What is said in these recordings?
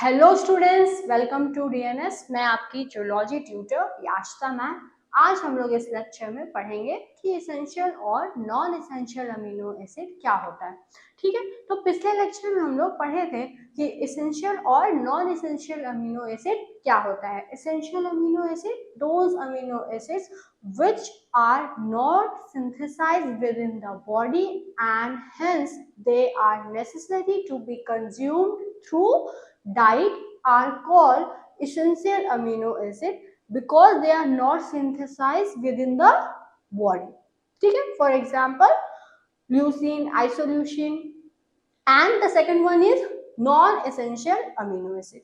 Hello students, welcome to DNS. मैं आपकी zoology tutor याशिता ma'am. आज हम लोग इस लेक्चर में पढ़ेंगे कि इसेंशियल और नॉन इसेंशियल अमीनो एसिड क्या होता है। ठीक है, तो पिछले लेक्चर में हम लोग पढ़े थे कि इसेंशियल और नॉन इसेंशियल अमीनो एसिड क्या होता है। Essential amino acid those amino acids which are not synthesized within the body and hence they are necessary to be consumed through diet are called essential amino acid because they are not synthesized within the body. ठीक है, for example leucine, isoleucine, and the second one is non-essential amino acid.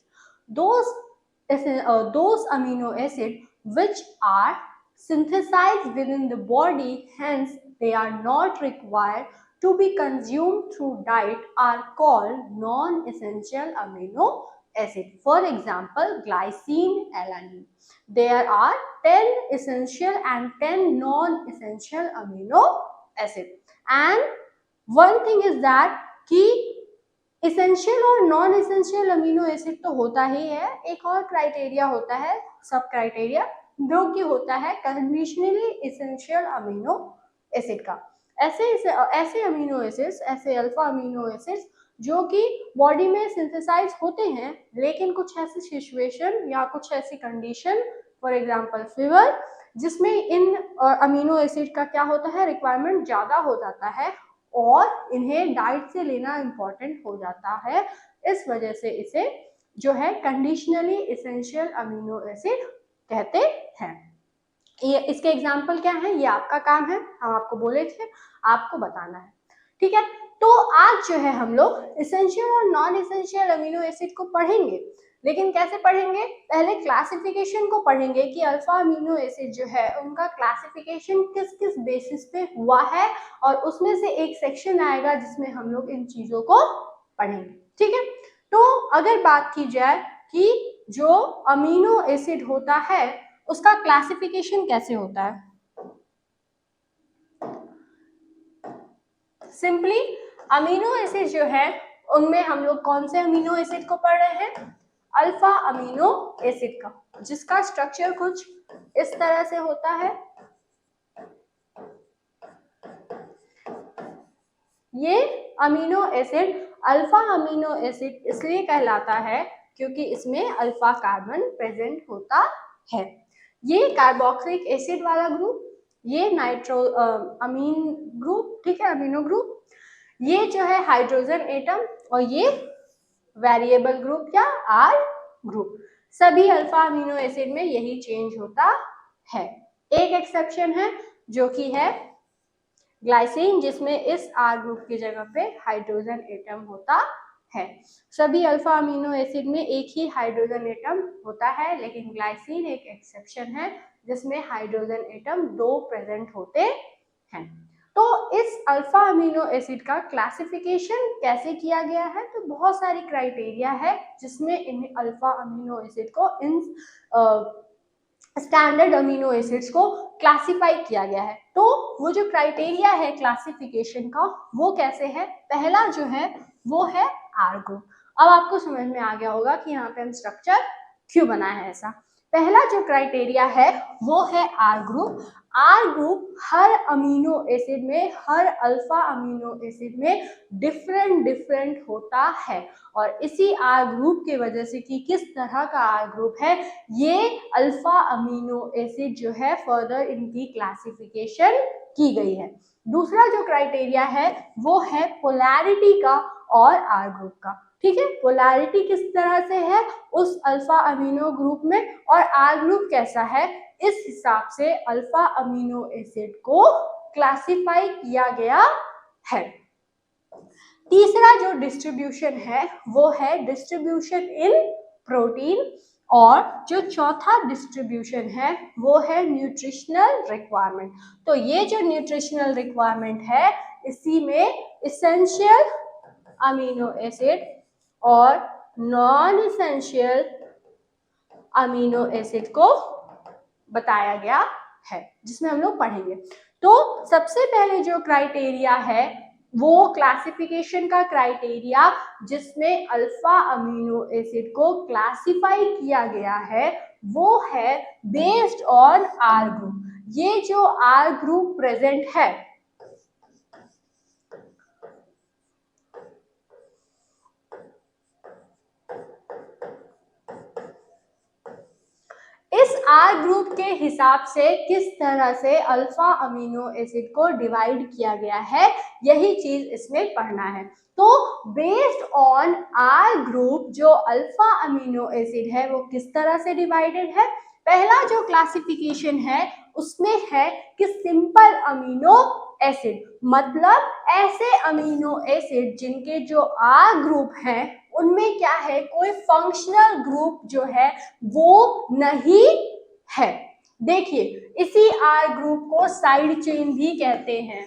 Those amino acid which are synthesized within the body, hence they are not required to be consumed through diet, are called non-essential amino acid. For example, glycine, alanine. There are 10 essential and 10 non-essential amino acid. And one thing is that कि essential और non essential amino acid तो होता ही है, एक और criteria होता है, सब क्राइटेरिया, जो कि होता है कंडीशनली इसेंशियल अमीनो एसिड का। ऐसे अमीनो एसिड्स, ऐसे अल्फा अमीनो एसिड्स जो कि बॉडी में सिंथेसाइज होते हैं, लेकिन कुछ ऐसी सिचुएशन या कुछ ऐसी कंडीशन, फॉर एग्जांपल फीवर, जिसमें इन अमीनो एसिड का क्या होता है, रिक्वायरमेंट ज़्यादा हो जाता है और इन्हें डाइट से लेना इम्पॉर्टेंट हो जाता है। इस वजह से इसे जो है कंडीशनली इसेंशियल अमीनो एसिड कहते हैं। ये इसके एग्जाम्पल क्या है, ये आपका काम है, हम आपको बोले थे, आपको बताना है। ठीक है, तो आज जो है हम लोग इसेंशियल और नॉन इसेंशियल अमीनो एसिड को पढ़ेंगे, लेकिन कैसे पढ़ेंगे, पहले क्लासिफिकेशन को पढ़ेंगे कि अल्फा अमीनो एसिड जो है उनका क्लासिफिकेशन किस किस बेसिस पे हुआ है, और उसमें से एक सेक्शन आएगा जिसमें हम लोग इन चीजों को पढ़ेंगे। ठीक है, तो अगर बात की जाए कि जो अमीनो एसिड होता है उसका क्लासिफिकेशन कैसे होता है, सिंपली अमीनो एसिड जो है उनमें हम लोग कौन से अमीनो एसिड को पढ़ रहे हैं, अल्फा अमीनो एसिड का, जिसका स्ट्रक्चर कुछ इस तरह से होता है। ये amino acid alpha amino acid इसलिए कहलाता है क्योंकि इसमें अल्फा कार्बन प्रेजेंट होता है। ये कार्बोक्सिलिक एसिड वाला ग्रुप, ये नाइट्रो अमीन ग्रुप, ठीक है, अमीनो ग्रुप, ये जो है हाइड्रोजन एटम, और ये वेरिएबल ग्रुप या आर ग्रुप। सभी अल्फा अमीनो एसिड में यही चेंज होता है। एक एक्सेप्शन है जो कि है ग्लाइसिन, जिसमें इस आर ग्रुप की जगह पे हाइड्रोजन एटम होता है। सभी अल्फा अमीनो एसिड में एक ही हाइड्रोजन एटम होता है, लेकिन ग्लाइसिन एक एक्सेप्शन है जिसमें हाइड्रोजन एटम 2 प्रेजेंट होते हैं। तो इस अल्फा अमीनो एसिड का क्लासिफिकेशन कैसे किया गया है, तो बहुत सारी क्राइटेरिया है जिसमें इन अल्फा अमीनो एसिड को इन स्टैंडर्ड अमीनो एसिड्स को क्लासिफाई किया गया है। तो वो जो क्राइटेरिया है क्लासिफिकेशन का वो कैसे है, पहला जो है वो है आर ग्रुप। अब आपको समझ में आ गया होगा कि यहाँ पे हम स्ट्रक्चर क्यों बनाए हैं ऐसा। पहला जो क्राइटेरिया है वो है आर ग्रुप। आर ग्रुप हर अमीनो एसिड में, हर अल्फा अमीनो एसिड में डिफरेंट होता है, और इसी आर ग्रुप की वजह से कि किस तरह का आर ग्रुप है, ये अल्फा अमीनो एसिड जो है फर्दर इनकी क्लासिफिकेशन की गई है। दूसरा जो क्राइटेरिया है वो है पोलैरिटी का और आर ग्रुप का। ठीक है, पोलैरिटी किस तरह से है उस अल्फा अमीनो ग्रुप में, और आर ग्रुप कैसा है, इस हिसाब से अल्फा अमीनो एसिड को क्लासिफाई किया गया है। तीसरा जो डिस्ट्रीब्यूशन है वो है डिस्ट्रीब्यूशन इन प्रोटीन, और जो चौथा डिस्ट्रीब्यूशन है वो है न्यूट्रिशनल रिक्वायरमेंट। तो ये जो न्यूट्रिशनल रिक्वायरमेंट है इसी में इसेंशियल अमीनो एसिड और नॉन इसेंशियल अमीनो एसिड को बताया गया है, जिसमें हम लोग पढ़ेंगे। तो सबसे पहले जो क्राइटेरिया है वो क्लासिफिकेशन का क्राइटेरिया जिसमें अल्फा अमीनो एसिड को क्लासिफाई किया गया है वो है बेस्ड ऑन आर ग्रुप। ये जो आर ग्रुप प्रेजेंट है, इस आर ग्रुप के हिसाब से किस तरह से अल्फा अमीनो एसिड को डिवाइड किया गया है, यही चीज इसमें पढ़ना है। तो बेस्ड ऑन आर ग्रुप जो अल्फा अमीनो एसिड है वो किस तरह से डिवाइडेड है। पहला जो क्लासिफिकेशन है उसमें है कि सिंपल अमीनो एसिड, मतलब ऐसे अमीनो एसिड जिनके जो आर ग्रुप हैं उनमें क्या है, कोई फंक्शनल ग्रुप जो है वो नहीं है। देखिए इसी आर ग्रुप को साइड चेन भी कहते हैं।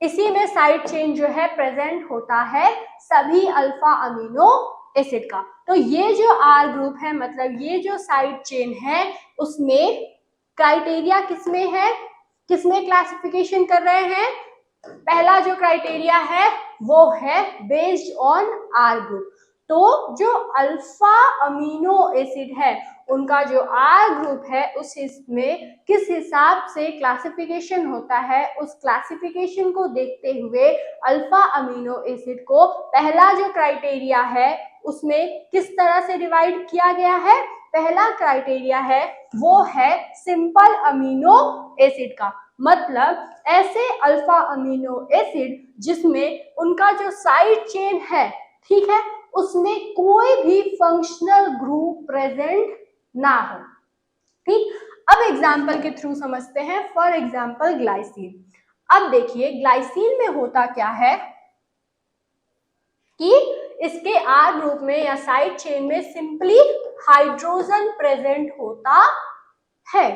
इसी में साइड चेन जो है प्रेजेंट होता है सभी अल्फा अमीनो एसिड का। तो ये जो आर ग्रुप है, मतलब ये जो साइड चेन है उसमें क्राइटेरिया किसमें है, किसमें क्लासिफिकेशन कर रहे हैं। पहला जो क्राइटेरिया है वो है बेस्ड ऑन आर ग्रुप। तो जो अल्फा अमीनो एसिड है उनका जो आर ग्रुप है उस में किस हिसाब से क्लासिफिकेशन होता है, उस क्लासिफिकेशन को देखते हुए अल्फा अमीनो एसिड को पहला जो क्राइटेरिया है उसमें किस तरह से डिवाइड किया गया है। पहला क्राइटेरिया है वो है सिंपल अमीनो एसिड का, मतलब ऐसे अल्फा अमीनो एसिड जिसमें उनका जो साइड चेन है, ठीक है, उसमें कोई भी फंक्शनल ग्रुप प्रेजेंट ना हो। ठीक, अब एग्जाम्पल के थ्रू समझते हैं। For example glycine. अब देखिए ग्लाइसिन में होता क्या है कि इसके आर ग्रुप में या साइड चेन में सिंपली हाइड्रोजन प्रेजेंट होता है।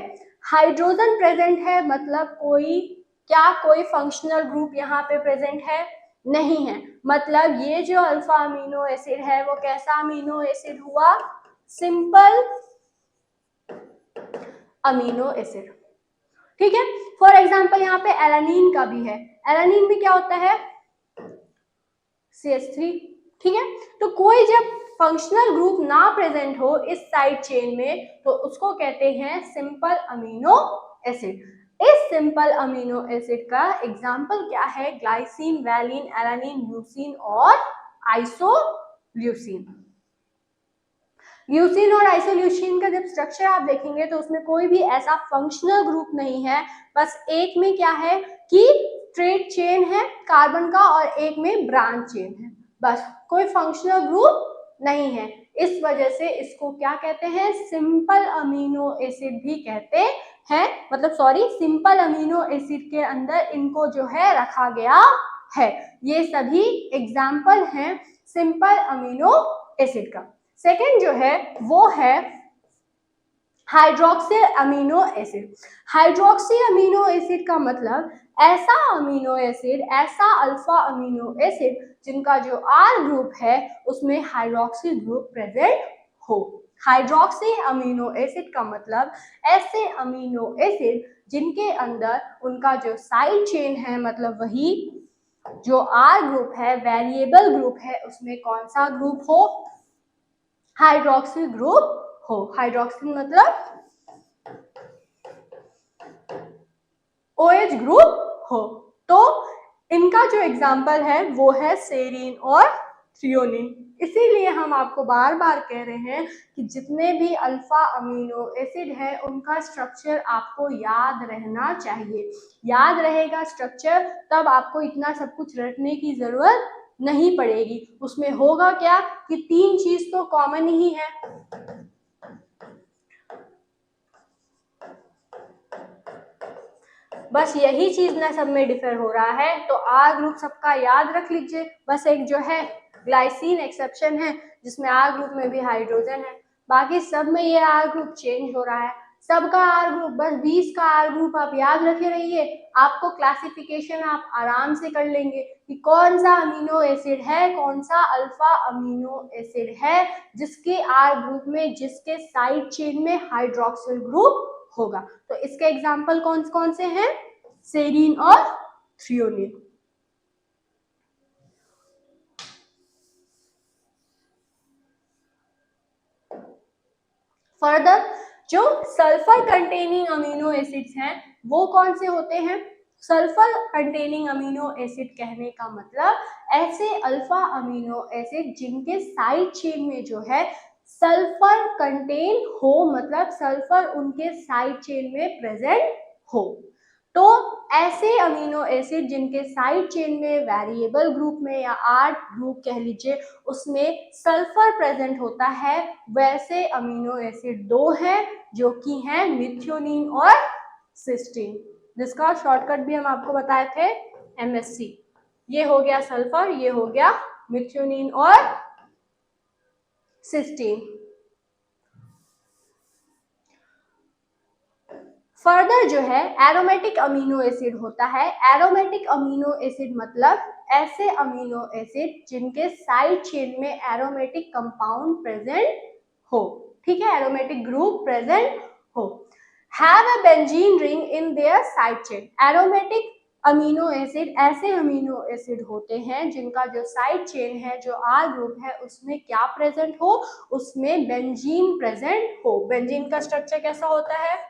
हाइड्रोजन प्रेजेंट है मतलब कोई फंक्शनल ग्रुप यहाँ पे प्रेजेंट है नहीं है। मतलब ये जो अल्फा अमीनो एसिड है वो कैसा अमीनो एसिड हुआ, सिंपल अमीनो एसिड। ठीक है, फॉर एग्जांपल यहाँ पे एलानीन का भी है। एलानीन में क्या होता है, CH3। ठीक है, तो कोई जब फंक्शनल ग्रुप ना प्रेजेंट हो इस साइड चेन में तो उसको कहते हैं सिंपल अमीनो एसिड। इस सिंपल अमीनो एसिड का एग्जाम्पल क्या है, ग्लाइसिन, वैलिन, एलानिन, ल्यूसीन और आइसोल्यूसिन। ल्यूसीन और आइसोल्यूसिन का जब स्ट्रक्चर आप देखेंगे तो उसमें कोई भी ऐसा फंक्शनल ग्रुप नहीं है, बस एक में क्या है कि स्ट्रेट चेन है कार्बन का और एक में ब्रांच चेन है, बस कोई फंक्शनल ग्रुप नहीं है। इस वजह से इसको क्या कहते हैं, सिंपल अमीनो एसिड भी कहते हैं। मतलब सॉरी, सिंपल अमीनो एसिड के अंदर इनको जो है रखा गया है। ये सभी एग्जाम्पल हैं सिंपल अमीनो एसिड का। सेकेंड जो है वो है hydroxy amino acid. Hydroxy amino acid का मतलब ऐसा अमीनो एसिड, ऐसा अल्फा अमीनो एसिड जिनका जो आर ग्रुप है उसमें हाइड्रोक्सी ग्रुप प्रेजेंट हो। हाइड्रोक्सी अमीनो एसिड का मतलब ऐसे अमीनो एसिड जिनके अंदर उनका जो साइड चेन है, मतलब वही जो आर ग्रुप है, वेरिएबल ग्रुप है, उसमें कौन सा ग्रुप हो, हाइड्रोक्सिल ग्रुप हो। हाइड्रोक्सिल मतलब OH ग्रुप हो। तो इनका जो एग्जाम्पल है वो है सेरीन और थ्रियोनिन। इसीलिए हम आपको बार बार कह रहे हैं कि जितने भी अल्फा अमीनो एसिड है उनका स्ट्रक्चर आपको याद रहना चाहिए। याद रहेगा स्ट्रक्चर तब आपको इतना सब कुछ रटने की जरूरत नहीं पड़ेगी। उसमें होगा क्या कि 3 चीज तो कॉमन ही है। बस यही चीज ना सब में डिफर हो रहा है। तो आर ग्रुप सबका याद रख लीजिए, बस एक जो है ग्लाइसिन एक्सेप्शन है जिसमें आर ग्रुप में भी हाइड्रोजन है, बाकी सब में ये आर ग्रुप चेंज हो रहा है। सबका आर ग्रुप, बस 20 का आर ग्रुप आप याद रखे रहिए, आपको क्लासिफिकेशन आप आराम से कर लेंगे कि कौन सा अमीनो एसिड है, कौन सा अल्फा अमीनो एसिड है जिसके आर ग्रुप में, जिसके साइड चेन में हाइड्रोक्सिल ग्रुप होगा। तो इसके एग्जाम्पल कौन कौन से हैं, सेरीन और थ्रियोनिन। फर्दर जो सल्फर कंटेनिंग अमीनो एसिड्स हैं वो कौन से होते हैं? सल्फर कंटेनिंग अमीनो एसिड कहने का मतलब ऐसे अल्फा अमीनो एसिड जिनके साइड चेन में जो है सल्फर कंटेन हो, मतलब सल्फर उनके साइड चेन में प्रेजेंट हो। तो ऐसे अमीनो एसिड जिनके साइड चेन में वेरिएबल ग्रुप में या आर ग्रुप कह लीजिए उसमें सल्फर प्रेजेंट होता है, वैसे अमीनो एसिड दो हैं जो कि हैं मिथ्योनिन और सिस्टीन, जिसका शॉर्टकट भी हम आपको बताए थे MSC। ये हो गया सल्फर, ये हो गया मिथ्योनिन और सिस्टीन। फर्दर जो है एरोमेटिक अमीनो एसिड होता है। एरोमेटिक अमीनो एसिड मतलब ऐसे अमीनो एसिड जिनके साइड चेन में एरोमेटिक कंपाउंड प्रेजेंट हो, ठीक है, एरोमेटिक ग्रुप प्रेजेंट हो। Have a benzene ring in their side chain. Aromatic amino acid ऐसे अमीनो एसिड होते हैं जिनका जो साइड चेन है, जो आर ग्रुप है, उसमें क्या प्रेजेंट हो? उसमें बेंजीन प्रेजेंट हो। बेंजीन का स्ट्रक्चर कैसा होता है?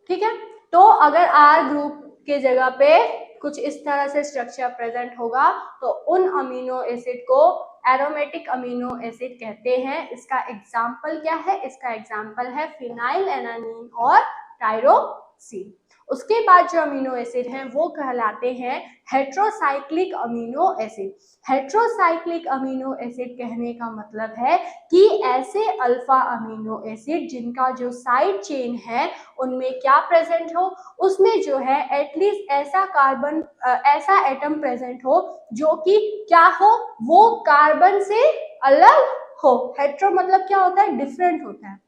ठीक है, तो अगर आर ग्रुप के जगह पे कुछ इस तरह से स्ट्रक्चर प्रेजेंट होगा तो उन अमीनो एसिड को एरोमेटिक अमीनो एसिड कहते हैं। इसका एग्जाम्पल क्या है? इसका एग्जाम्पल है फिनाइल एनानीन और टायरोसिन। उसके बाद जो अमीनो एसिड हैं वो कहलाते हैं heterocyclic amino acid. Heterocyclic amino acid कहने का मतलब है कि ऐसे अल्फा अमीनो एसिड जिनका जो साइड चेन है उनमें क्या प्रेजेंट हो? उसमें जो है एटलीस्ट ऐसा कार्बन ऐसा एटम प्रेजेंट हो जो कि क्या हो? वो कार्बन से अलग हो। हेट्रो मतलब क्या होता है? डिफरेंट होता है,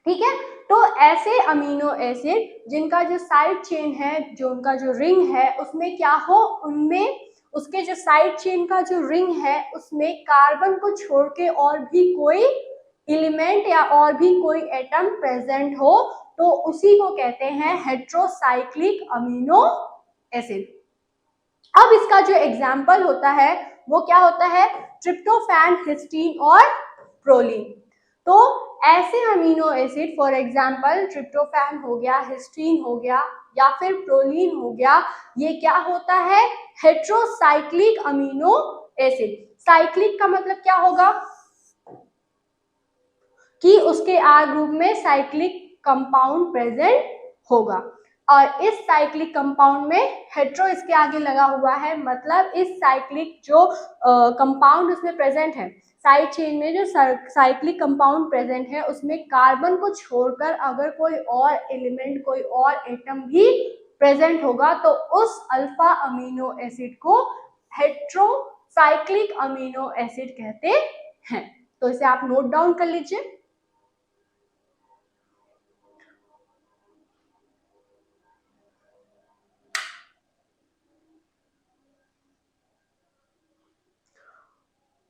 ठीक है। तो ऐसे अमीनो एसिड जिनका जो साइड चेन है, जो उनका जो रिंग है, उसमें क्या हो? उनमें उसके जो साइड चेन का जो रिंग है उसमें कार्बन को छोड़ के और भी कोई एलिमेंट या और भी कोई एटम प्रेजेंट हो, तो उसी को कहते हैं हेट्रोसाइक्लिक अमीनो एसिड। अब इसका जो एग्जाम्पल होता है वो क्या होता है? ट्रिप्टोफैन, हिस्टीन और प्रोलीन। तो ऐसे amino acid for example tryptophan हो गया, हिस्टीन हो गया या फिर प्रोलीन हो गया, ये क्या होता है? Heterocyclic amino acid. साइक्लिक का मतलब क्या होगा? कि उसके आर ग्रुप में साइक्लिक कंपाउंड प्रेजेंट होगा, और इस साइक्लिक कंपाउंड में हेट्रो इसके आगे लगा हुआ है, मतलब इस साइक्लिक जो कंपाउंड उसमें प्रेजेंट है, साइड चेन में जो साइक्लिक कंपाउंड प्रेजेंट है उसमें कार्बन को छोड़कर अगर कोई और एलिमेंट, कोई और एटम भी प्रेजेंट होगा तो उस अल्फा अमीनो एसिड को हेट्रोसाइक्लिक अमीनो एसिड कहते हैं। तो इसे आप नोट डाउन कर लीजिए।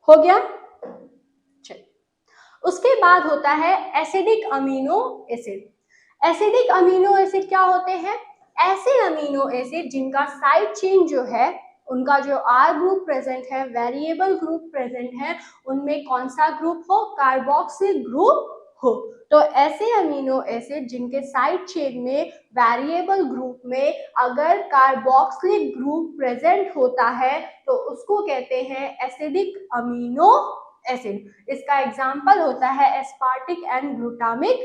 हो गया? चलिए, उसके बाद होता है acidic amino acid. Acidic amino acid क्या होते हैं? ऐसे अमीनो एसिड जिनका साइड चेन जो है, उनका जो आर ग्रुप प्रेजेंट है, वेरिएबल ग्रुप प्रेजेंट है, उनमें कौन सा ग्रुप हो? कार्बोक्सिल ग्रुप हो। तो ऐसे अमीनो एसिड जिनके साइड चेन में वेरिएबल ग्रुप में अगर कार्बोक्सिलिक ग्रुप प्रेजेंट होता है तो उसको कहते हैं एसिडिक अमीनो एसिड। इसका एग्जाम्पल होता है एस्पार्टिक एंड ग्लूटामिक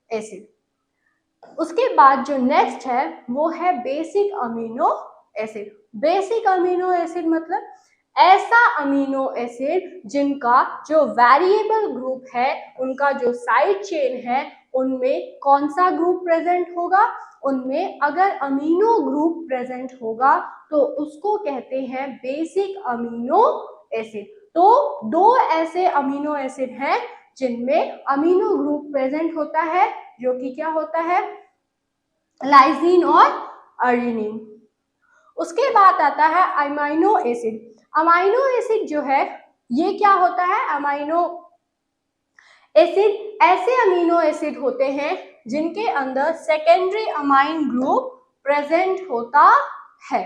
एसिड। उसके बाद जो नेक्स्ट है वो है basic amino acid. Basic amino acid मतलब ऐसा अमीनो एसिड जिनका जो वेरिएबल ग्रुप है, उनका जो साइड चेन है, उनमें कौन सा ग्रुप प्रेजेंट होगा? उनमें अगर अमीनो ग्रुप प्रेजेंट होगा तो उसको कहते हैं बेसिक अमीनो एसिड। तो दो ऐसे अमीनो एसिड हैं जिनमें अमीनो ग्रुप प्रेजेंट होता है, जो कि क्या होता है? लाइसिन और अर्जिनिन। उसके बाद आता है अमाइनो एसिड। अमाइनो एसिड जो है ये क्या होता है, अमीनो एसिड ऐसे अमीनो एसिड होते हैं जिनके अंदर सेकेंडरी अमाइन ग्रुप प्रेजेंट होता है,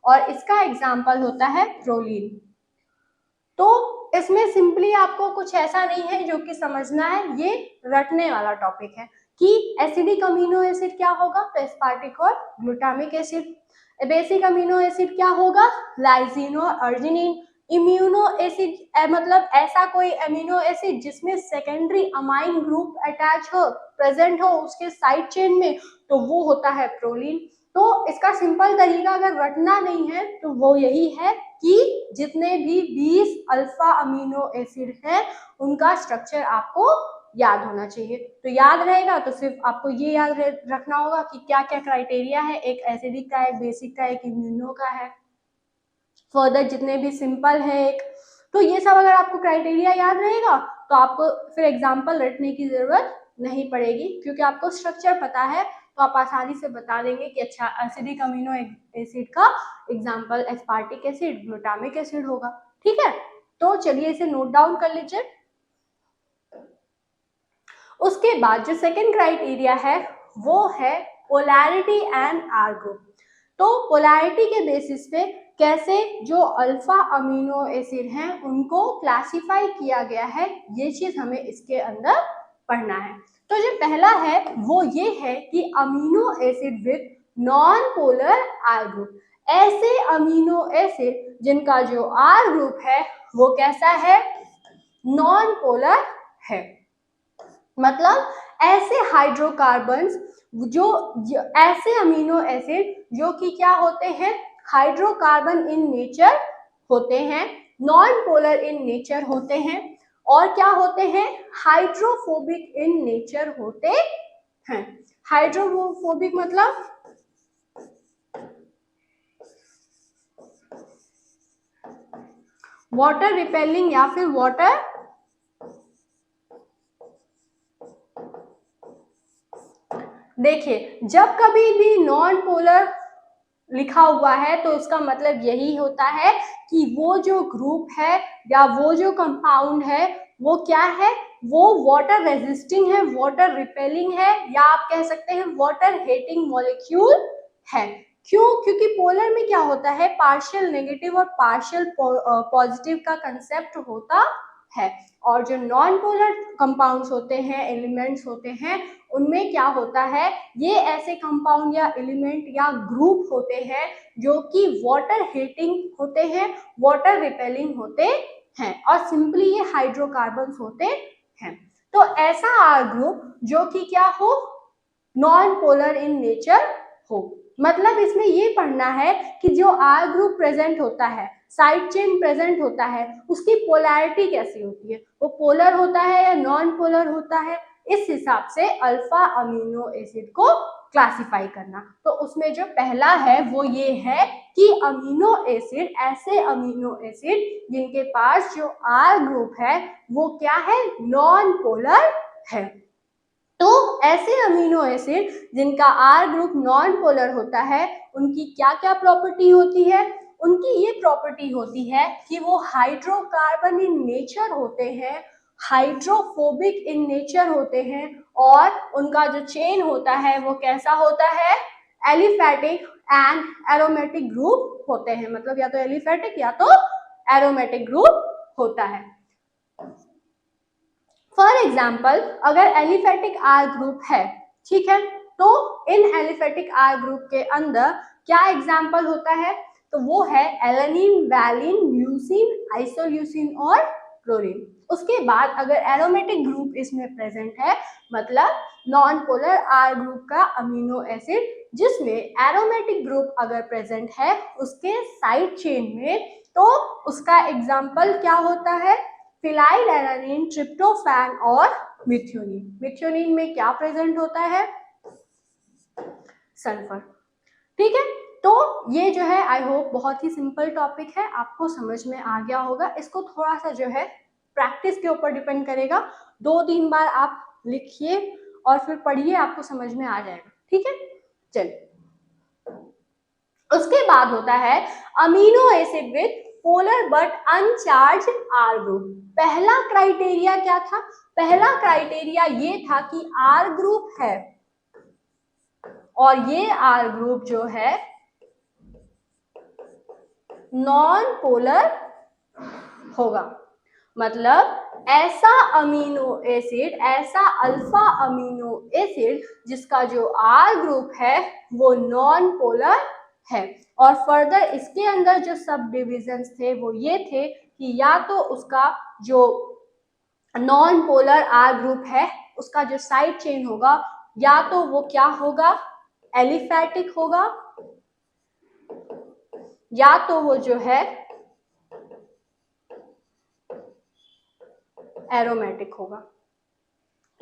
और इसका एग्जाम्पल होता है प्रोलीन। तो इसमें सिंपली आपको कुछ ऐसा नहीं है जो कि समझना है, ये रटने वाला टॉपिक है कि एसिडिक अमीनो एसिड क्या होगा, तो एस्पार्टिक और glutamic acid. Basic amino acid क्या होगा, लाइसिन और अर्जिनिन। इम्यूनो एसिड मतलब ऐसा कोई अमीनो एसिड जिसमें सेकेंडरी अमाइन ग्रुप अटैच हो, प्रेजेंट हो उसके साइड चेन में, तो वो होता है प्रोलीन। तो इसका सिंपल तरीका अगर रटना नहीं है तो वो यही है कि जितने भी 20 अल्फा अमीनो एसिड हैं उनका स्ट्रक्चर आपको याद होना चाहिए। तो याद रहेगा तो सिर्फ आपको ये याद रखना होगा कि क्या क्या क्राइटेरिया है, एक एसिडिक का, एक बेसिक का, एक इम्यूनो का है, फर्दर जितने भी सिंपल है एक। तो ये सब अगर आपको क्राइटेरिया याद रहेगा तो आपको फिर एग्जाम्पल रटने की जरूरत नहीं पड़ेगी, क्योंकि आपको स्ट्रक्चर पता है तो आप आसानी से बता देंगे कि अच्छा एसिडिक अमीनो एसिड का example aspartic acid, glutamic acid होगा। ठीक है, तो चलिए इसे नोट डाउन कर लीजिए। उसके बाद जो सेकेंड क्राइटेरिया है वो है पोलैरिटी एंड आर ग्रुप। तो पोलैरिटी के बेसिस पे कैसे जो अल्फा अमीनो एसिड हैं उनको क्लासिफाई किया गया है, ये चीज हमें इसके अंदर पढ़ना है। तो जो पहला है वो ये है कि amino acid with non polar R group, ऐसे अमीनो एसिड जिनका जो आर ग्रुप है वो कैसा है, नॉन पोलर है। मतलब ऐसे हाइड्रोकार्बन्स जो ऐसे अमीनो एसिड जो कि क्या होते हैं, हाइड्रोकार्बन इन नेचर होते हैं, नॉन पोलर इन नेचर होते हैं, और क्या होते हैं, हाइड्रोफोबिक इन नेचर होते हैं। हाइड्रोफोबिक मतलब वाटर रिपेलिंग या फिर वाटर देखिए, जब कभी भी नॉन पोलर लिखा हुआ है तो उसका मतलब यही होता है कि वो जो ग्रुप है या वो जो कंपाउंड है वो क्या है, वो वाटर रेजिस्टिंग है, वाटर रिपेलिंग है, या आप कह सकते हैं वाटर हेटिंग मॉलिक्यूल है। क्यों, क्योंकि पोलर में क्या होता है, पार्शियल नेगेटिव और पार्शियल पॉजिटिव का कंसेप्ट होता है, और जो नॉन पोलर कंपाउंड्स होते हैं, एलिमेंट्स होते हैं, उनमें क्या होता है, ये ऐसे कंपाउंड या एलिमेंट या ग्रुप होते हैं जो कि वाटर हीटिंग होते हैं, वाटर रिपेलिंग होते हैं, और सिंपली ये हाइड्रोकार्बन्स होते हैं। तो ऐसा आर ग्रुप जो कि क्या हो, नॉन पोलर इन नेचर हो। मतलब इसमें ये पढ़ना है कि जो आर ग्रुप प्रेजेंट होता है, साइड चेन प्रेजेंट होता है, उसकी पोलैरिटी कैसी होती है, वो पोलर होता है या नॉन पोलर होता है, इस हिसाब से अल्फा अमीनो एसिड को क्लासिफाई करना। तो उसमें जो पहला है वो ये है कि अमीनो एसिड, ऐसे अमीनो एसिड जिनके पास जो आर ग्रुप है वो क्या है, नॉन पोलर है। तो ऐसे अमीनो एसिड जिनका आर ग्रुप नॉन पोलर होता है उनकी क्या क्या प्रॉपर्टी होती है, उनकी ये प्रॉपर्टी होती है कि वो हाइड्रोकार्बन इन नेचर होते हैं, हाइड्रोफोबिक इन नेचर होते हैं, और उनका जो चेन होता है वो कैसा होता है, एलिफैटिक एंड एरोमेटिक ग्रुप होते हैं। मतलब या तो एलिफैटिक या तो एरोमेटिक ग्रुप होता है। फॉर एग्जाम्पल अगर एलिफेटिक आर ग्रुप है, ठीक है, तो इन एलिफेटिक आर ग्रुप के अंदर क्या एग्जाम्पल होता है, तो वो है एलेनिन, वैलिन, ल्यूसीन, आइसोल्यूसिन और क्लोरीन। उसके बाद अगर एरोमेटिक ग्रुप इसमें प्रेजेंट है, मतलब नॉन पोलर आर ग्रुप का अमीनो एसिड जिसमें एरोमेटिक ग्रुप अगर प्रेजेंट है उसके साइड चेन में, तो उसका एग्जाम्पल क्या होता है, फिनाइल एलानिन, ट्रिप्टोफैन और मिथ्योनिन। मिथ्योनिन में क्या प्रेजेंट होता है, सल्फर। ठीक है, तो ये जो है आई होप बहुत ही सिंपल टॉपिक है, आपको समझ में आ गया होगा। इसको थोड़ा सा जो है प्रैक्टिस के ऊपर डिपेंड करेगा, 2-3 बार आप लिखिए और फिर पढ़िए, आपको समझ में आ जाएगा। ठीक है, चलिए उसके बाद होता है amino acid with polar but अनचार्ज R group. पहला क्राइटेरिया क्या था? पहला क्राइटेरिया ये था कि R ग्रुप है और ये R ग्रुप जो है नॉन पोलर होगा। मतलब ऐसा अमीनो एसिड, ऐसा अल्फा अमीनो एसिड जिसका जो R ग्रुप है वो नॉन पोलर है। और फर्दर इसके अंदर जो सब डिविजन्स थे वो ये थे कि या तो उसका जो नॉन पोलर R ग्रुप है उसका जो साइड चेन होगा या तो वो क्या होगा, एलिफैटिक होगा, या तो वो जो है एरोमेटिक होगा।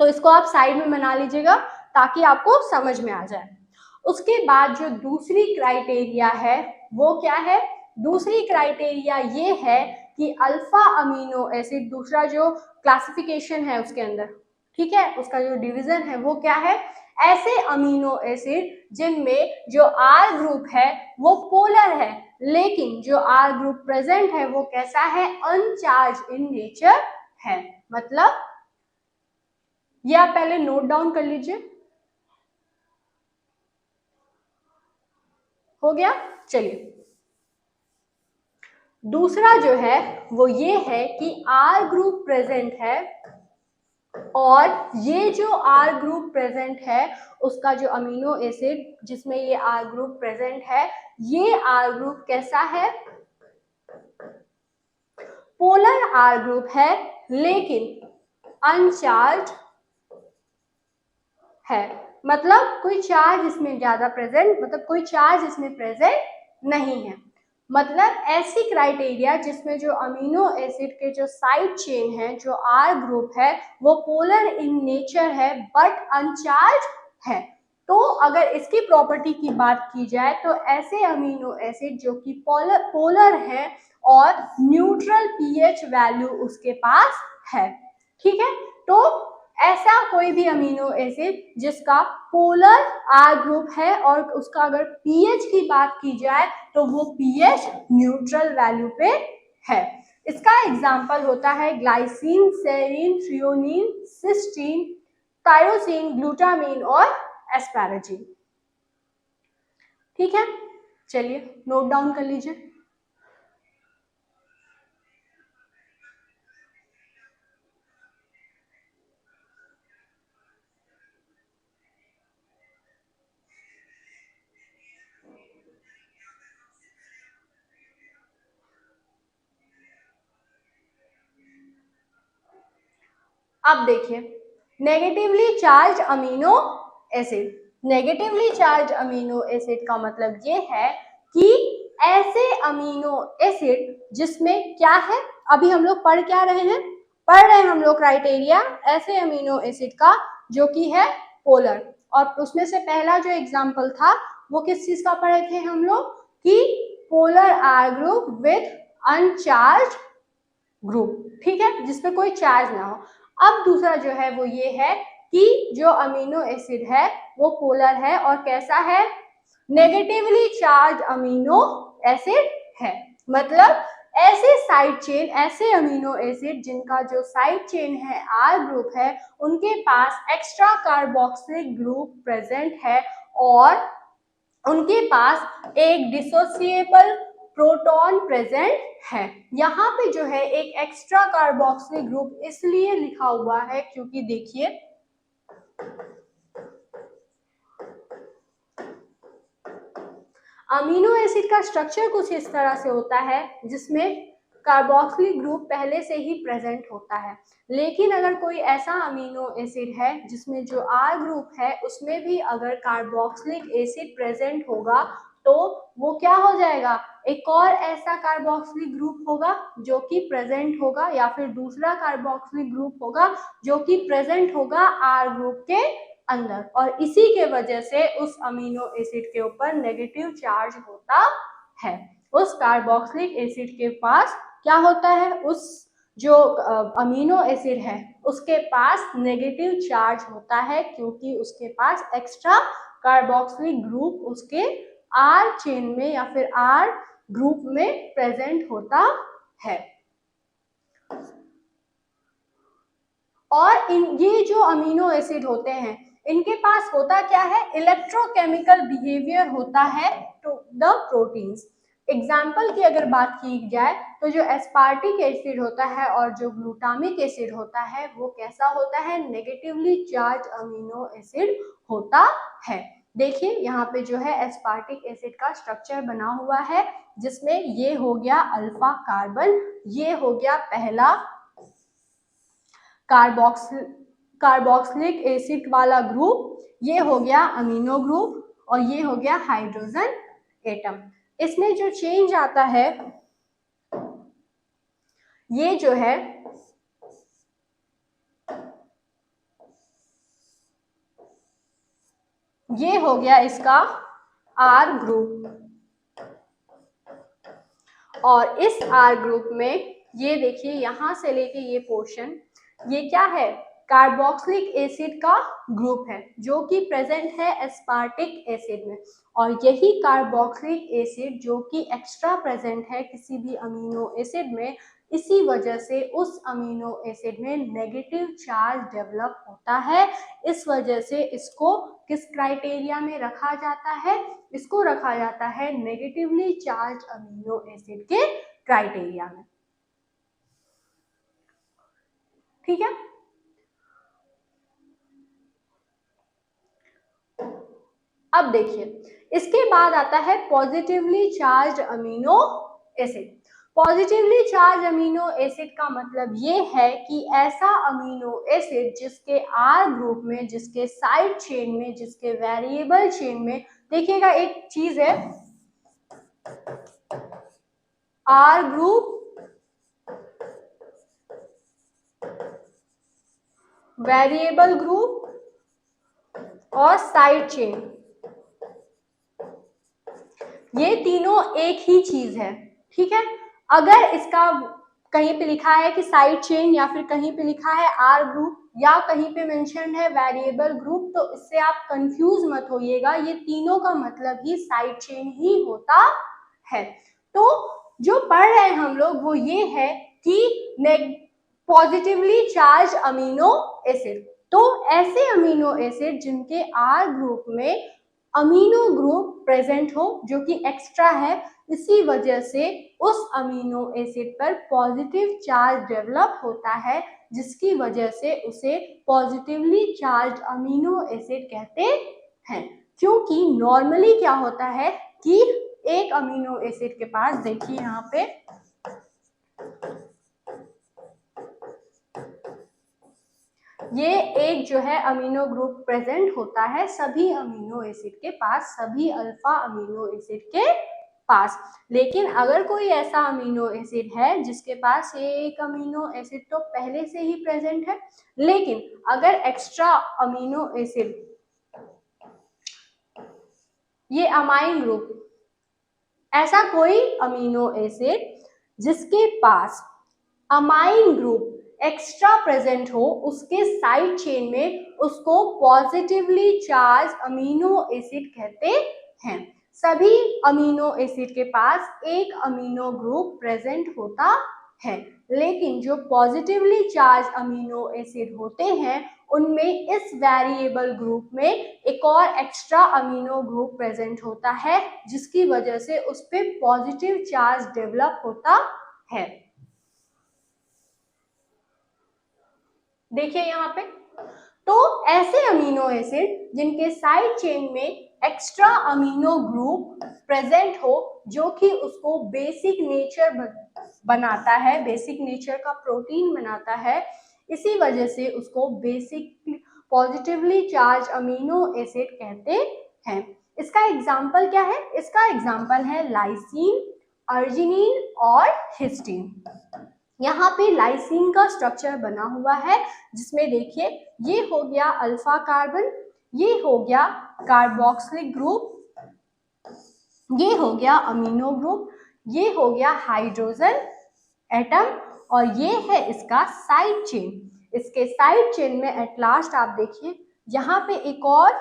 तो इसको आप साइड में बना लीजिएगा ताकि आपको समझ में आ जाए। उसके बाद जो दूसरी क्राइटेरिया है वो क्या है? दूसरी क्राइटेरिया ये है कि अल्फा अमीनो एसिड, दूसरा जो क्लासिफिकेशन है उसके अंदर, ठीक है, उसका जो डिवीजन है वो क्या है? ऐसे अमीनो एसिड जिनमें जो R ग्रुप है वो पोलर है, लेकिन जो R ग्रुप प्रेजेंट है वो कैसा है? अनचार्ज इन नेचर है। मतलब ये आप पहले नोट डाउन कर लीजिए। हो गया? चलिए, दूसरा जो है वो ये है कि R ग्रुप प्रेजेंट है और ये जो R ग्रुप प्रेजेंट है उसका जो अमीनो एसिड जिसमें ये R ग्रुप प्रेजेंट है, ये R ग्रुप कैसा है? पोलर R ग्रुप है लेकिन अनचार्ज है। मतलब कोई चार्ज इसमें ज्यादा प्रेजेंट, मतलब कोई चार्ज इसमें प्रेजेंट नहीं है। मतलब ऐसी क्राइटेरिया जिसमें जो अमीनो एसिड के जो साइड चेन है, जो R ग्रुप है, वो पोलर इन नेचर है बट अनचार्ज है। तो अगर इसकी प्रॉपर्टी की बात की जाए तो ऐसे अमीनो एसिड जो कि पोलर है और न्यूट्रल पीएच वैल्यू उसके पास है, ठीक है। तो ऐसा कोई भी अमीनो एसिड जिसका पोलर R ग्रुप है और उसका अगर पीएच की बात की जाए तो वो पीएच न्यूट्रल वैल्यू पे है। इसका एग्जांपल होता है glycine, serine, threonine, cysteine, tyrosine, glutamine और एस्पैरागिन। ठीक है, चलिए नोट डाउन कर लीजिए। अब देखिए, negatively charge amino acid. Negatively charge amino acid का मतलब ये है कि ऐसे अमीनो एसिड जिसमें क्या है, अभी हम लोग पढ़ क्या रहे हैं? पढ़ रहे हैं हम लोग क्राइटेरिया ऐसे अमीनो एसिड का जो कि है पोलर। और उसमें से पहला जो एग्जांपल था वो किस चीज का पढ़े थे हम लोग? कि polar R group with अनचार्ज group, ठीक है, जिसमें कोई चार्ज ना हो। अब दूसरा जो है वो ये है कि जो अमीनो एसिड है वो पोलर है और कैसा है? नेगेटिवली चार्ज अमीनो एसिड है। मतलब ऐसे साइड चेन, ऐसे अमीनो एसिड जिनका जो साइड चेन है R ग्रुप है, उनके पास एक्स्ट्रा कार्बोक्सिलिक ग्रुप प्रेजेंट है और उनके पास एक डिसोसिएबल प्रोटॉन प्रेजेंट है। यहाँ पे जो है एक एक्स्ट्रा कार्बोक्सिलिक ग्रुप इसलिए लिखा हुआ है क्योंकि देखिए अमीनो एसिड का स्ट्रक्चर कुछ इस तरह से होता है जिसमें कार्बोक्सिलिक ग्रुप पहले से ही प्रेजेंट होता है। लेकिन अगर कोई ऐसा अमीनो एसिड है जिसमें जो R ग्रुप है उसमें भी अगर कार्बोक्सिलिक एसिड प्रेजेंट होगा तो वो क्या हो जाएगा? एक और ऐसा कार्बोक्सिलिक ग्रुप होगा जो कि प्रेजेंट होगा, या फिर दूसरा कार्बोक्सिलिक ग्रुप होगा जो कि प्रेजेंट होगा R ग्रुप के अंदर, और इसी के वजह से उस अमीनो एसिड के ऊपर नेगेटिव चार्ज होता है। उस कार्बोक्सिलिक एसिड के पास क्या होता है? उस जो अमीनो एसिड है उसके पास नेगेटिव चार्ज होता है क्योंकि उसके पास एक्स्ट्रा कार्बोक्सिलिक ग्रुप उसके R चेन में या फिर R ग्रुप में प्रेजेंट होता है। और ये जो अमीनो एसिड होते हैं इनके पास होता क्या है, इलेक्ट्रोकेमिकल बिहेवियर होता है टू द प्रोटीन्स। एग्जाम्पल की अगर बात की जाए तो जो एस्पार्टिक एसिड होता है और जो ग्लूटामिक एसिड होता है वो कैसा होता है, नेगेटिवली चार्ज अमीनो एसिड होता है। देखिए यहाँ पे जो है एस्पार्टिक एसिड का स्ट्रक्चर बना हुआ है जिसमें ये हो गया अल्फा कार्बन, ये हो गया पहला कार्बोक्सिलिक एसिड वाला ग्रुप, ये हो गया अमीनो ग्रुप और ये हो गया हाइड्रोजन एटम। इसमें जो चेंज आता है ये जो है ये हो गया इसका आर ग्रुप और इस आर ग्रुप में ये देखिए यहां से लेके ये पोर्शन ये क्या है, कार्बोक्सिलिक एसिड का ग्रुप है जो कि प्रेजेंट है एस्पार्टिक एसिड में। और यही कार्बोक्सिलिक एसिड जो कि एक्स्ट्रा प्रेजेंट है किसी भी अमीनो एसिड में, इसी वजह से उस अमीनो एसिड में नेगेटिव चार्ज डेवलप होता है। इस वजह से इसको किस क्राइटेरिया में रखा जाता है, इसको रखा जाता है नेगेटिवली चार्ज अमीनो एसिड के क्राइटेरिया में। ठीक है, अब देखिए इसके बाद आता है positively charge amino acid. Positively charge amino acid का मतलब ये है कि ऐसा अमीनो एसिड जिसके आर ग्रुप में, जिसके साइड चेन में, जिसके वेरिएबल चेन में, देखिएगा एक चीज है आर ग्रुप, वेरिएबल ग्रुप और साइड चेन, ये तीनों एक ही चीज है। ठीक है, अगर इसका कहीं पे लिखा है कि साइड चेन या फिर कहीं पे लिखा है आर ग्रुप या कहीं पे मेंशन है वेरिएबल ग्रुप, तो इससे आप कंफ्यूज मत होइएगा, ये तीनों का मतलब ही साइड चेन ही होता है। तो जो पढ़ रहे हैं हम लोग वो ये है कि पॉजिटिवली चार्ज अमीनो एसिड, तो ऐसे अमीनो एसिड जिनके आर ग्रुप में अमीनो ग्रुप प्रेजेंट हो जो कि एक्स्ट्रा है, इसी वजह से उस अमीनो एसिड पर पॉजिटिव चार्ज डेवलप होता है, जिसकी वजह से उसे पॉजिटिवली चार्ज अमीनो एसिड कहते हैं। क्योंकि नॉर्मली क्या होता है कि एक अमीनो एसिड के पास, देखिए यहाँ पे ये एक जो है अमीनो ग्रुप प्रेजेंट होता है सभी अमीनो एसिड के पास, सभी अल्फा अमीनो एसिड के पास। लेकिन अगर कोई ऐसा अमीनो एसिड है जिसके पास ये एक अमीनो एसिड तो पहले से ही प्रेजेंट है, लेकिन अगर एक्स्ट्रा अमीनो एसिड, ये अमाइन ग्रुप, ऐसा कोई अमीनो एसिड जिसके पास अमाइन ग्रुप एक्स्ट्रा प्रेजेंट हो, उसके साइड चेन में उसको पॉजिटिवली चार्ज अमीनो एसिड कहते हैं। सभी अमीनो एसिड के पास एक अमीनो ग्रुप प्रेजेंट होता है, लेकिन जो पॉजिटिवली चार्ज अमीनो एसिड होते हैं उनमें इस वेरिएबल ग्रुप में एक और एक्स्ट्रा अमीनो ग्रुप प्रेजेंट होता है, जिसकी वजह से उस पर पॉजिटिव चार्ज डेवलप होता है। देखिए यहाँ पे, तो ऐसे अमीनो एसिड जिनके साइड चेन में एक्स्ट्रा अमीनो ग्रुप प्रेजेंट हो जो कि उसको बेसिक नेचर बनाता है, बेसिक नेचर का प्रोटीन बनाता है, इसी वजह से उसको basic positively charge amino acid कहते हैं। इसका एग्जाम्पल क्या है, इसका एग्जाम्पल है लाइसीन, अर्जिनिन और हिस्टीन। यहाँ पे लाइसीन का स्ट्रक्चर बना हुआ है जिसमें देखिए ये हो गया अल्फा कार्बन, ये हो गया कार्बोक्सिलिक ग्रुप, ये हो गया अमीनो ग्रुप, ये हो गया हाइड्रोजन एटम और ये है इसका साइड चेन। इसके साइड चेन में एट लास्ट आप देखिए यहाँ पे एक और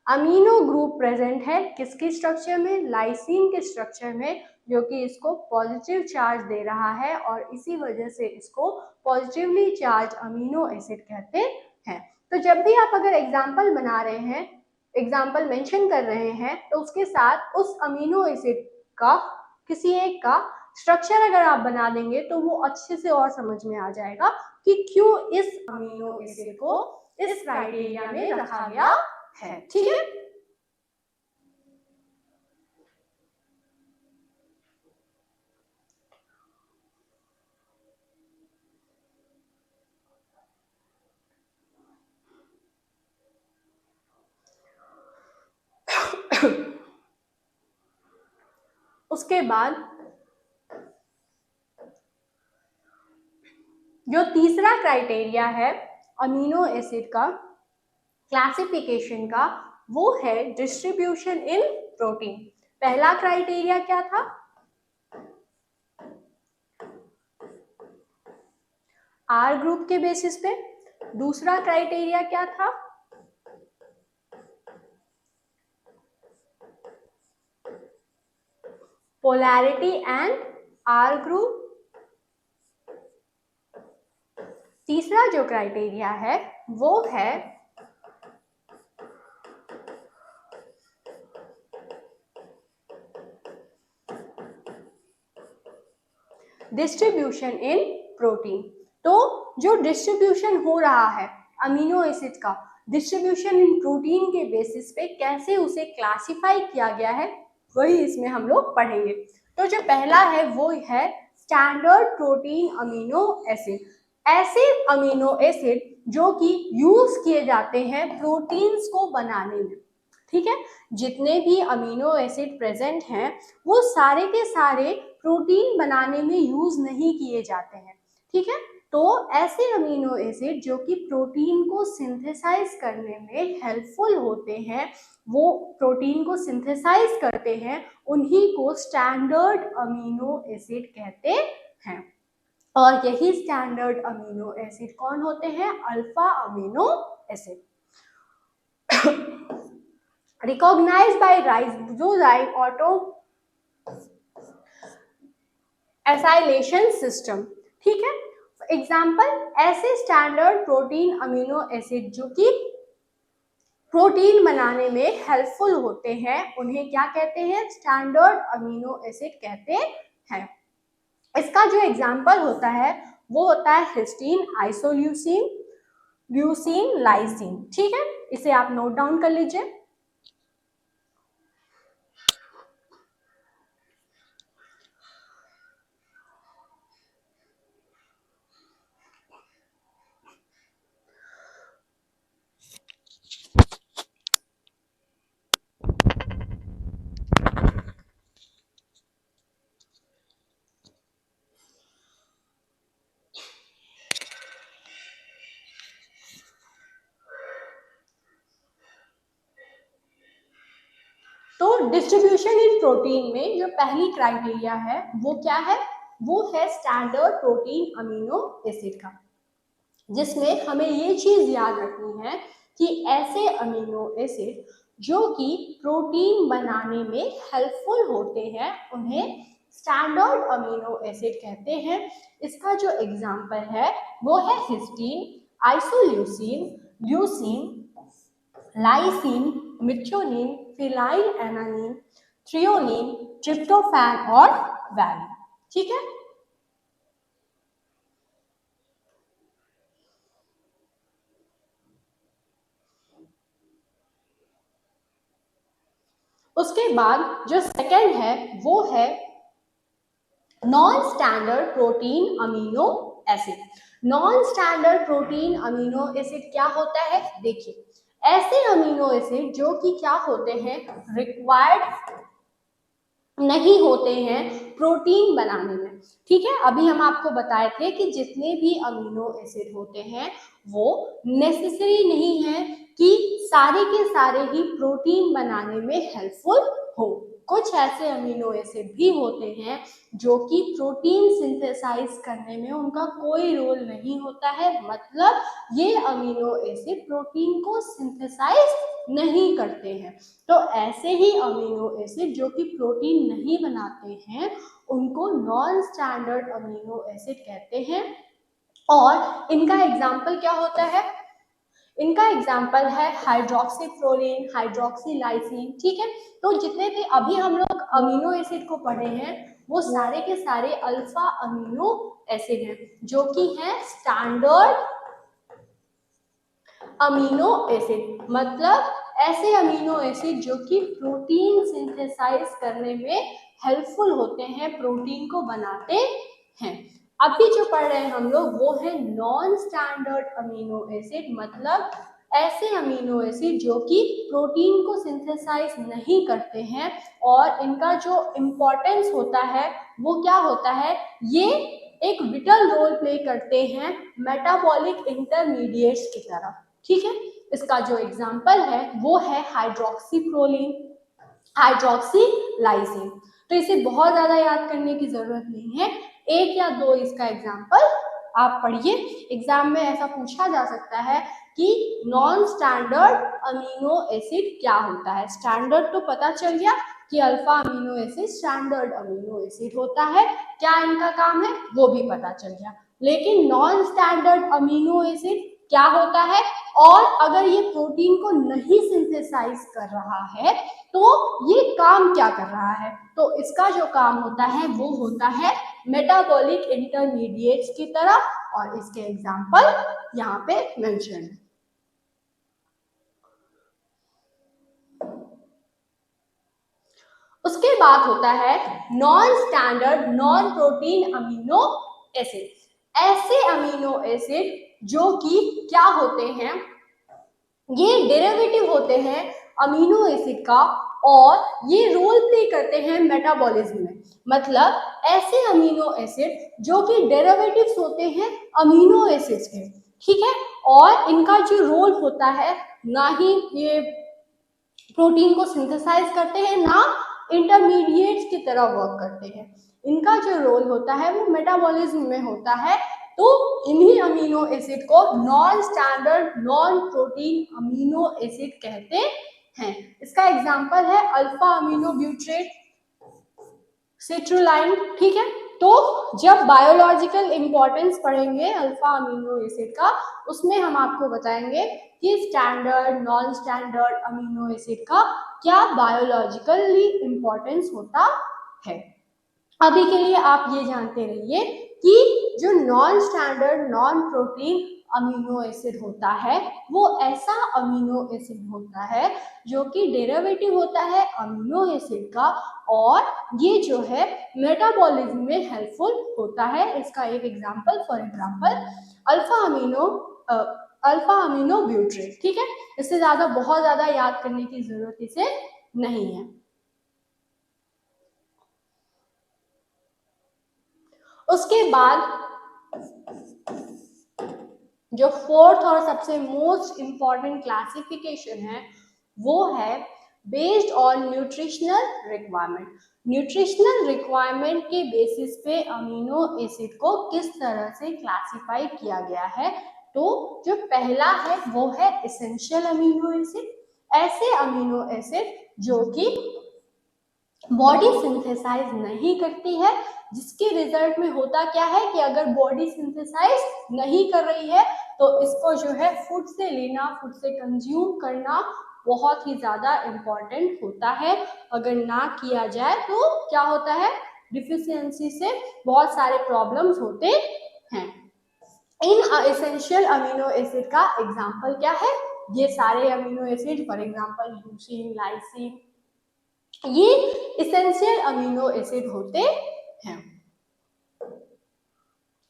अमीनो ग्रुप प्रेजेंट है किसके स्ट्रक्चर में, लाइसिन के स्ट्रक्चर में, जो कि इसको पॉजिटिव चार्ज दे रहा है और इसी वजह से इसको पॉजिटिवली चार्ज अमीनो एसिड कहते हैं। तो जब भी आप अगर एग्जाम्पल बना रहे हैं, एग्जाम्पल मेंशन कर रहे हैं, तो उसके साथ उस अमीनो एसिड का किसी एक का स्ट्रक्चर अगर आप बना देंगे तो वो अच्छे से और समझ में आ जाएगा कि क्यों इस अमीनो एसिड को इस क्राइटेरिया में रखा गया है। ठीक है। उसके बाद जो तीसरा क्राइटेरिया है अमीनो एसिड का क्लासिफिकेशन का, वो है डिस्ट्रीब्यूशन इन प्रोटीन। पहला क्राइटेरिया क्या था, आर ग्रुप के बेसिस पे। दूसरा क्राइटेरिया क्या था, पोलैरिटी एंड आर ग्रुप। तीसरा जो क्राइटेरिया है वो है डिस्ट्रीब्यूशन इन प्रोटीन। तो जो डिस्ट्रीब्यूशन हो रहा है अमीनो एसिड का, डिस्ट्रीब्यूशन इन प्रोटीन के बेसिस पे कैसे उसे क्लासिफाई किया गया है, वही इसमें हम लोग पढ़ेंगे। तो जो पहला है वो है स्टैंडर्ड प्रोटीन अमीनो एसिड। ऐसे अमीनो एसिड जो कि यूज किए जाते हैं प्रोटीन्स को बनाने में। ठीक है, जितने भी अमीनो एसिड प्रेजेंट हैं वो सारे के सारे प्रोटीन बनाने में यूज नहीं किए जाते हैं। ठीक है, तो ऐसे अमीनो एसिड जो कि प्रोटीन को सिंथेसाइज करने में हेल्पफुल होते हैं, वो प्रोटीन को सिंथेसाइज करते हैं, उन्हीं को स्टैंडर्ड अमीनो एसिड कहते हैं। और यही स्टैंडर्ड अमीनो एसिड कौन होते हैं, alpha amino acid. Recognised by ribosome auto acylation system. ठीक है, एग्जाम्पल ऐसे स्टैंडर्ड प्रोटीन अमीनो एसिड जो कि प्रोटीन बनाने में हेल्पफुल होते हैं, उन्हें क्या कहते हैं, स्टैंडर्ड अमीनो एसिड कहते हैं। इसका जो एग्जाम्पल होता है वो होता है हिस्टीन, आइसोल्यूसिन, ल्यूसीन, लाइसिन। ठीक है, इसे आप नोट डाउन कर लीजिए। तो डिस्ट्रीब्यूशन इन प्रोटीन में जो पहली क्राइटेरिया है वो क्या है, वो है स्टैंडर्ड प्रोटीन अमीनो एसिड का, जिसमें हमें ये चीज याद रखनी है कि ऐसे अमीनो एसिड जो कि प्रोटीन बनाने में हेल्पफुल होते हैं उन्हें स्टैंडर्ड अमीनो एसिड कहते हैं। इसका जो एग्जाम्पल है वो है histidine, isoleucine, leucine, lysine, methionine, phenylalanine, threonine, tryptophan और वैलिन। ठीक है, उसके बाद जो सेकंड है वो है non standard protein amino acid. Non standard protein amino acid क्या होता है, देखिए ऐसे अमीनो एसिड जो कि क्या होते हैं, रिक्वायर्ड नहीं होते हैं प्रोटीन बनाने में। ठीक है, अभी हम आपको बताए थे कि जितने भी अमीनो एसिड होते हैं वो नेसेसरी नहीं है कि सारे के सारे ही प्रोटीन बनाने में हेल्पफुल हो। कुछ ऐसे अमीनो एसिड भी होते हैं जो कि प्रोटीन सिंथेसाइज करने में उनका कोई रोल नहीं होता है, मतलब ये अमीनो एसिड प्रोटीन को सिंथेसाइज नहीं करते हैं। तो ऐसे ही अमीनो एसिड जो कि प्रोटीन नहीं बनाते हैं उनको नॉन स्टैंडर्ड अमीनो एसिड कहते हैं। और इनका एग्जाम्पल क्या होता है? इनका एग्जाम्पल है हाइड्रोक्सीफ्लोरीन, हाइड्रोक्सीलाइसिन। ठीक है, तो जितने भी अभी हम लोग अमीनो एसिड को पढ़े हैं वो सारे के सारे अल्फा अमीनो एसिड हैं जो कि हैं स्टैंडर्ड अमीनो एसिड। मतलब ऐसे अमीनो एसिड जो कि प्रोटीन सिंथेसाइज करने में हेल्पफुल होते हैं, प्रोटीन को बनाते हैं। अभी जो पढ़ रहे हैं हम लोग वो है नॉन स्टैंडर्ड अमीनो एसिड। मतलब ऐसे अमीनो एसिड जो कि प्रोटीन को सिंथेसाइज नहीं करते हैं और इनका जो इम्पोर्टेंस होता है वो क्या होता है, ये एक विटल रोल प्ले करते हैं मेटाबॉलिक इंटरमीडिएट्स की तरह। ठीक है, इसका जो एग्जाम्पल है वो है हाइड्रोक्सीप्रोलिन, हाइड्रोक्सीलाइसिन। तो इसे बहुत ज्यादा याद करने की जरूरत नहीं है, एक या दो इसका एग्जाम्पल आप पढ़िए। एग्जाम में ऐसा पूछा जा सकता है कि नॉन स्टैंडर्ड अमीनो एसिड क्या होता है। स्टैंडर्ड तो पता चल गया कि alpha amino acid standard amino acid होता है, क्या इनका काम है वो भी पता चल गया। लेकिन नॉन स्टैंडर्ड अमीनो एसिड क्या होता है और अगर ये प्रोटीन को नहीं सिंथेसाइज कर रहा है तो ये काम क्या कर रहा है? तो इसका जो काम होता है वो होता है मेटाबॉलिक इंटरमीडिएट्स की तरह, और इसके एग्जाम्पल यहाँ पे मेंशन है। उसके बाद होता है non standard non protein amino acid. ऐसे अमीनो एसिड जो कि क्या होते हैं, ये डेरिवेटिव होते हैं अमीनो एसिड का और ये रोल प्ले करते हैं मेटाबॉलिज्म में। मतलब ऐसे अमीनो एसिड जो कि डेरिवेटिव्स होते हैं अमीनो एसिड्स के, ठीक है, और इनका जो रोल होता है ना ही ये प्रोटीन को सिंथेसाइज करते हैं ना इंटरमीडिएट्स की तरह वर्क करते हैं। इनका जो रोल होता है वो मेटाबॉलिज्म में होता है। तो इन्हीं अमीनो एसिड को non standard non protein amino acid कहते हैं। इसका एग्जांपल है अल्फा अमीनो ब्यूट्रेट, सिट्रुलाइन। ठीक है, तो जब बायोलॉजिकल इंपॉर्टेंस पढ़ेंगे अल्फा अमीनो एसिड का उसमें हम आपको बताएंगे कि standard non standard amino acid का क्या बायोलॉजिकली इंपॉर्टेंस होता है। अभी के लिए आप ये जानते रहिए कि जो non standard non protein amino acid होता है वो ऐसा अमीनो एसिड होता है जो कि डेरिवेटिव होता है अमीनो एसिड का और ये जो है मेटाबॉलिज्म में हेल्पफुल होता है। इसका एक example for example alpha amino ब्यूट्रेट। ठीक है, इससे ज्यादा बहुत ज्यादा याद करने की जरूरत इसे नहीं है। उसके बाद जो फोर्थ और सबसे मोस्ट इम्पॉर्टेंट क्लासिफिकेशन है वो है based on nutritional requirement. Nutritional requirement के बेसिस पे अमीनो एसिड को किस तरह से क्लासिफाई किया गया है। तो जो पहला है वो है एसेंशियल अमीनो एसिड। ऐसे अमीनो एसिड जो कि बॉडी सिंथेसाइज नहीं करती है, जिसके रिजल्ट में होता क्या है कि अगर बॉडी सिंथेसाइज नहीं कर रही है तो इसको जो है फूड से लेना, फूड से कंज्यूम करना बहुत ही ज्यादा इम्पोर्टेंट होता है। अगर ना किया जाए तो क्या होता है, डिफिशियंसी से बहुत सारे प्रॉब्लम्स होते हैं। इन एसेंशियल अमीनो एसिड का एग्जाम्पल क्या है, ये सारे amino acid for example leucine, lysine, ये एसेंशियल अमीनो एसिड होते हैं।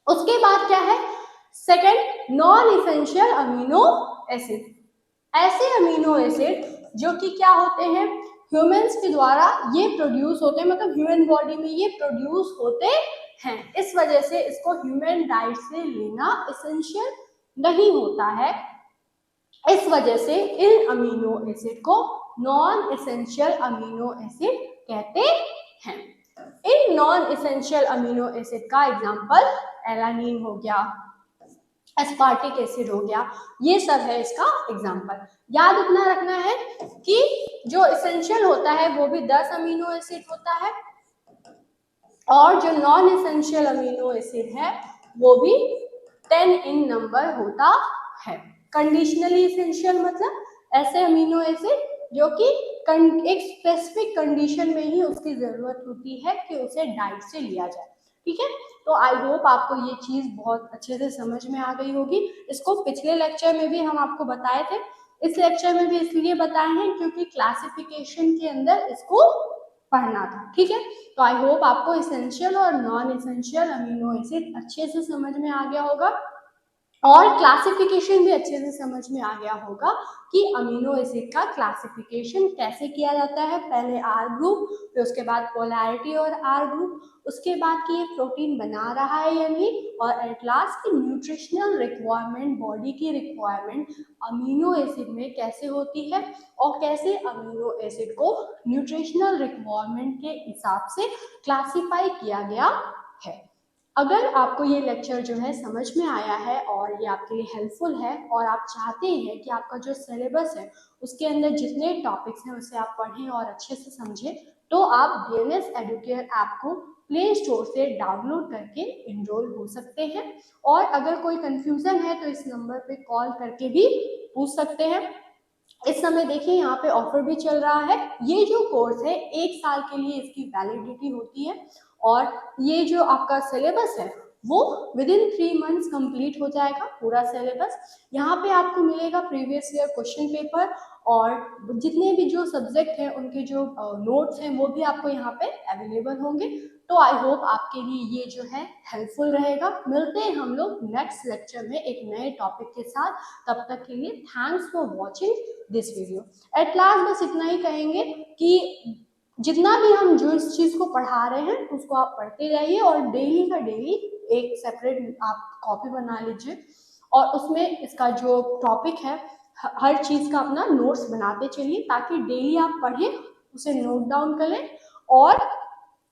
उसके बाद क्या है, second non essential amino acid. ऐसे अमीनो एसिड जो कि क्या होते हैं, ह्यूमंस के द्वारा ये प्रोड्यूस होते हैं, मतलब ह्यूमन बॉडी में ये प्रोड्यूस होते हैं। इस वजह से इसको ह्यूमन डाइट से लेना एसेंशियल नहीं होता है। इस वजह से इन अमीनो एसिड को नॉन एसेंशियल अमीनो एसिड कहते हैं। In non essential amino acid का एग्जांपल एलानिन हो गया, एस्पार्टिक एसिड हो गया, ये सब है इसका एग्जाम्पल। याद इतना रखना है कि जो इसेंशियल होता है वो भी 10 अमीनो एसिड होता है और जो नॉन इसेंशियल अमीनो एसिड है वो भी 10 इन नंबर होता है। कंडीशनली इसेंशियल मतलब ऐसे अमीनो एसिड जो कि एक स्पेसिफिक कंडीशन में ही उसकी जरूरत होती है कि उसे डाइट से लिया जाए। ठीक है, तो आई होप आपको ये चीज बहुत अच्छे से समझ में आ गई होगी। इसको पिछले लेक्चर में भी हम आपको बताए थे, इस लेक्चर में भी इसलिए बताए हैं क्योंकि क्लासिफिकेशन के अंदर इसको पढ़ना था। ठीक है, तो आई होप आपको इसेंशियल और नॉन इसेंशियल अमीनो एसिड अच्छे से समझ में आ गया होगा और क्लासिफिकेशन भी अच्छे से समझ में आ गया होगा कि अमीनो एसिड का क्लासिफिकेशन कैसे किया जाता है। पहले आर ग्रुप, फिर उसके बाद पोलैरिटी और आर ग्रुप, उसके बाद कि ये प्रोटीन बना रहा है या नहीं, और एट लास्ट की न्यूट्रिशनल रिक्वायरमेंट, बॉडी की रिक्वायरमेंट अमीनो एसिड में कैसे होती है और कैसे अमीनो एसिड को न्यूट्रिशनल रिक्वायरमेंट के हिसाब से क्लासीफाई किया गया है। अगर आपको ये लेक्चर जो है समझ में आया है और ये आपके लिए हेल्पफुल है और आप चाहते हैं कि आपका जो सिलेबस है उसके अंदर जितने टॉपिक्स हैं उसे आप पढ़ें और अच्छे से समझें, तो आप BNS एडुकेयर ऐप को प्ले स्टोर से डाउनलोड करके इनरोल हो सकते हैं। और अगर कोई कंफ्यूजन है तो इस नंबर पे कॉल करके भी पूछ सकते हैं। इस समय देखिए यहाँ पे ऑफर भी चल रहा है। ये जो कोर्स है 1 साल के लिए इसकी वैलिडिटी होती है और ये जो आपका सिलेबस है वो विद इन 3 मंथ्स कंप्लीट हो जाएगा पूरा सिलेबस। यहाँ पे आपको मिलेगा प्रीवियस ईयर क्वेश्चन पेपर और जितने भी जो सब्जेक्ट हैं उनके जो नोट्स हैं वो भी आपको यहाँ पे अवेलेबल होंगे। तो आई होप आपके लिए ये जो है हेल्पफुल रहेगा। मिलते हैं हम लोग नेक्स्ट लेक्चर में एक नए टॉपिक के साथ। तब तक के लिए thanks for watching this video. At last बस इतना ही कहेंगे कि जितना भी हम जो इस चीज को पढ़ा रहे हैं उसको आप पढ़ते जाइए और डेली का डेली एक सेपरेट आप कॉपी बना लीजिए और उसमें इसका जो टॉपिक है हर चीज का अपना नोट्स बनाते चलिए ताकि डेली आप पढ़ें, उसे नोट डाउन कर लें और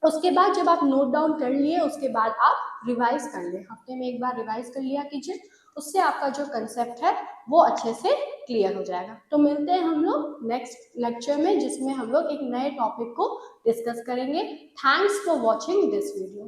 उसके बाद जब आप नोट डाउन कर लिए उसके बाद आप रिवाइज कर लें। हफ्ते में एक बार रिवाइज कर लिया कीजिए, उससे आपका जो कंसेप्ट है वो अच्छे से क्लियर हो जाएगा। तो मिलते हैं हम लोग नेक्स्ट लेक्चर में जिसमें हम लोग एक नए टॉपिक को डिस्कस करेंगे। Thanks for watching this video.